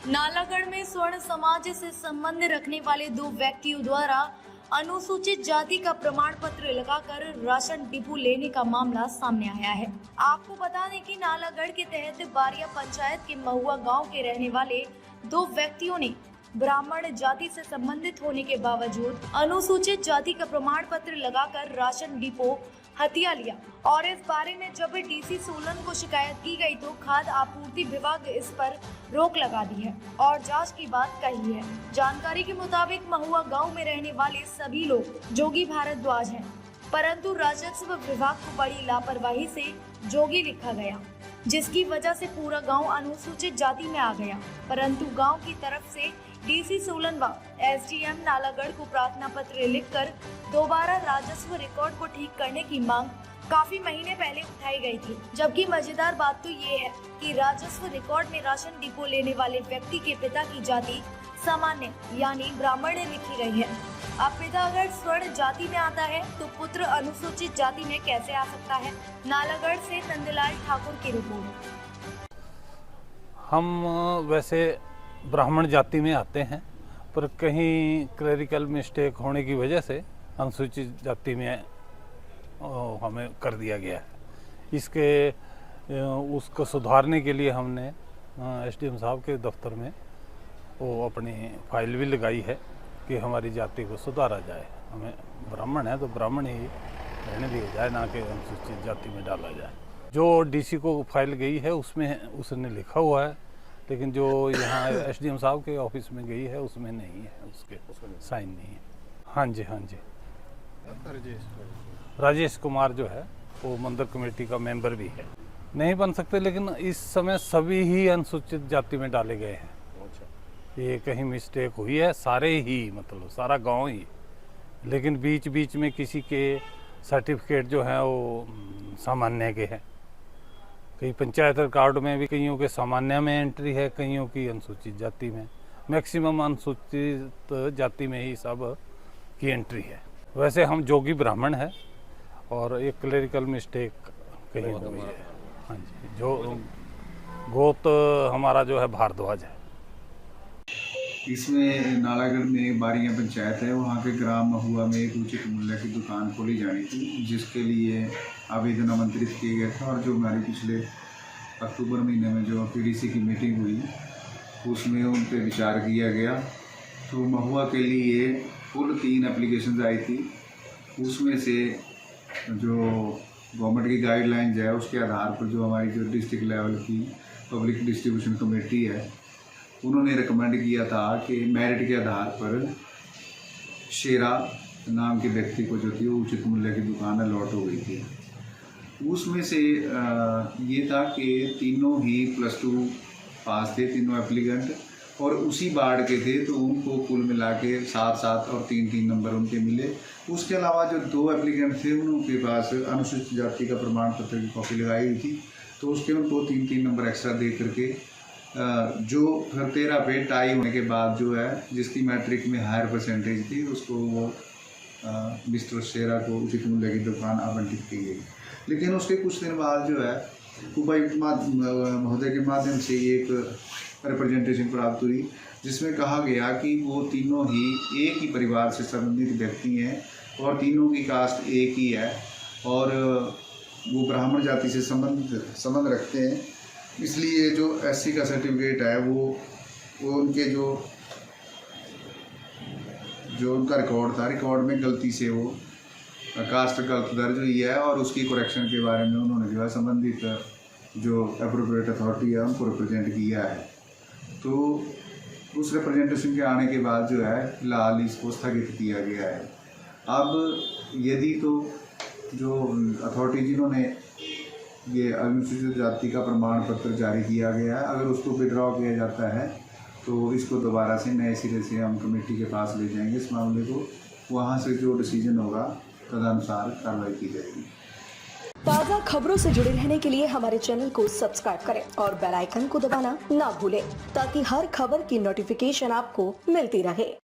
नालागढ़ में स्वर्ण समाज से संबंध रखने वाले दो व्यक्तियों द्वारा अनुसूचित जाति का प्रमाण पत्र लगाकर राशन डिपो लेने का मामला सामने आया है। आपको बता दें कि नालागढ़ के तहत बारिया पंचायत के महुआ गांव के रहने वाले दो व्यक्तियों ने ब्राह्मण जाति से संबंधित होने के बावजूद अनुसूचित जाति का प्रमाण पत्र लगाकर राशन डिपो हथिया लिया और इस बारे में जब डीसी सोलन को शिकायत की गई तो खाद्य आपूर्ति विभाग इस पर रोक लगा दी है और जांच की बात कही है। जानकारी के मुताबिक महुआ गांव में रहने वाले सभी लोग जोगी भारद्वाज हैं, परंतु राजस्व विभाग को बड़ी लापरवाही से जोगी लिखा गया, जिसकी वजह से पूरा गांव अनुसूचित जाति में आ गया। परंतु गांव की तरफ से डीसी सोलन व एसडीएम नालागढ़ को प्रार्थना पत्र लिखकर दोबारा राजस्व रिकॉर्ड को ठीक करने की मांग काफी महीने पहले उठाई गई थी। जबकि मजेदार बात तो ये है कि राजस्व रिकॉर्ड में राशन डिपो लेने वाले व्यक्ति के पिता की जाति सामान्य यानी ब्राह्मण लिखी गई है। अब पिता अगर स्वर्ण जाति में आता है तो पुत्र अनुसूचित जाति में कैसे आ सकता है। नालागढ़ से नंदलाल ठाकुर की रिपोर्ट। हम वैसे ब्राह्मण जाति में आते हैं, पर कहीं क्लरिकल मिस्टेक होने की वजह से अनुसूचित जाति में हमें कर दिया गया है। उसको सुधारने के लिए हमने एसडीएम साहब के दफ्तर में वो अपनी फाइल भी लगाई है कि हमारी जाति को सुधारा जाए। हमें ब्राह्मण है तो ब्राह्मण ही रहने दिया जाए, ना कि अनुसूचित जाति में डाला जाए। जो डीसी को फाइल गई है उसमें उसने लिखा हुआ है, लेकिन जो यहाँ एसडीएम साहब के ऑफिस में गई है उसमें नहीं है, उसके साइन नहीं है। हाँ जी, हाँ जी। राजेश कुमार जो है वो मंदिर कमेटी का मेंबर भी है। नहीं बन सकते, लेकिन इस समय सभी ही अनुसूचित जाति में डाले गए हैं। ये कहीं मिस्टेक हुई है, सारे ही मतलब सारा गांव ही, लेकिन बीच बीच में किसी के सर्टिफिकेट जो हैं वो सामान्य के हैं। कई पंचायत रिकॉर्ड में भी कईयों के सामान्य में एंट्री है, कईयों की अनुसूचित जाति में। मैक्सिमम अनुसूचित जाति में ही सब की एंट्री है। वैसे हम जोगी ब्राह्मण है और एक क्लरिकल मिस्टेक कहीं हुई है। हाँ जी, जो गोत हमारा जो है भारद्वाज है। इसमें नालागढ़ में बारिया पंचायत है, वहाँ के ग्राम महुआ में एक उचित मूल्य की दुकान खोली जानी थी, जिसके लिए आवेदन आमंत्रित किए गए थे। और जो हमारी पिछले अक्टूबर महीने में जो पीडीसी की मीटिंग हुई उसमें उन पर विचार किया गया। तो महुआ के लिए कुल 3 एप्लीकेशन आई थी। उसमें से जो गवर्नमेंट की गाइडलाइंस है उसके आधार पर जो हमारी जो डिस्ट्रिक्ट लेवल की पब्लिक डिस्ट्रीब्यूशन कमेटी है उन्होंने रिकमेंड किया था कि मेरिट के आधार पर शेरा नाम के व्यक्ति को जो थी वो उचित मूल्य की दुकान अलॉट हो गई थी। उसमें से ये था कि तीनों ही +2 पास थे, तीनों एप्लीकेंट, और उसी वार्ड के थे, तो उनको कुल मिला के 7-7 और 3-3 नंबर उनके मिले। उसके अलावा जो 2 एप्लीकेंट थे उनके पास अनुसूचित जाति का प्रमाण पत्र की कॉपी लगाई हुई थी, तो उसके उनको 3-3 नंबर एक्स्ट्रा दे करके जो फिर 13 पे टाई होने के बाद जो है जिसकी मैट्रिक में हायर परसेंटेज थी उसको वो मिस्टर शेरा को उचित मूल्य की दुकान आवंटित की गई। लेकिन उसके कुछ दिन बाद जो है उपायुक्त महोदय के माध्यम से एक रिप्रेजेंटेशन प्राप्त हुई, जिसमें कहा गया कि वो तीनों ही एक ही परिवार से संबंधित व्यक्ति हैं और तीनों की कास्ट एक ही है और वो ब्राह्मण जाति से संबंध रखते हैं। इसलिए जो एससी का सर्टिफिकेट है वो उनके जो उनका रिकॉर्ड था, रिकॉर्ड में गलती से वो कास्ट गलत दर्ज हुई है और उसकी करेक्शन के बारे में उन्होंने जो है संबंधित जो एप्रोप्रिएट अथॉरिटी है उनको रिप्रेजेंट किया है। तो उस रिप्रेजेंटेशन के आने के बाद जो है फिलहाल इसको स्थगित किया गया है। अब यदि तो जो अथॉरिटी जिन्होंने ये अनुसूचित जाति का प्रमाण पत्र जारी किया गया है, अगर उसको विड्रॉ किया जाता है तो इसको दोबारा से नए सिरे से हम कमेटी के पास ले जाएंगे इस मामले को। वहाँ से जो डिसीजन होगा तदनुसार कार्रवाई की जाएगी। ताज़ा खबरों से जुड़े रहने के लिए हमारे चैनल को सब्सक्राइब करें और बेल आइकन को दबाना ना भूलें, ताकि हर खबर की नोटिफिकेशन आपको मिलती रहे।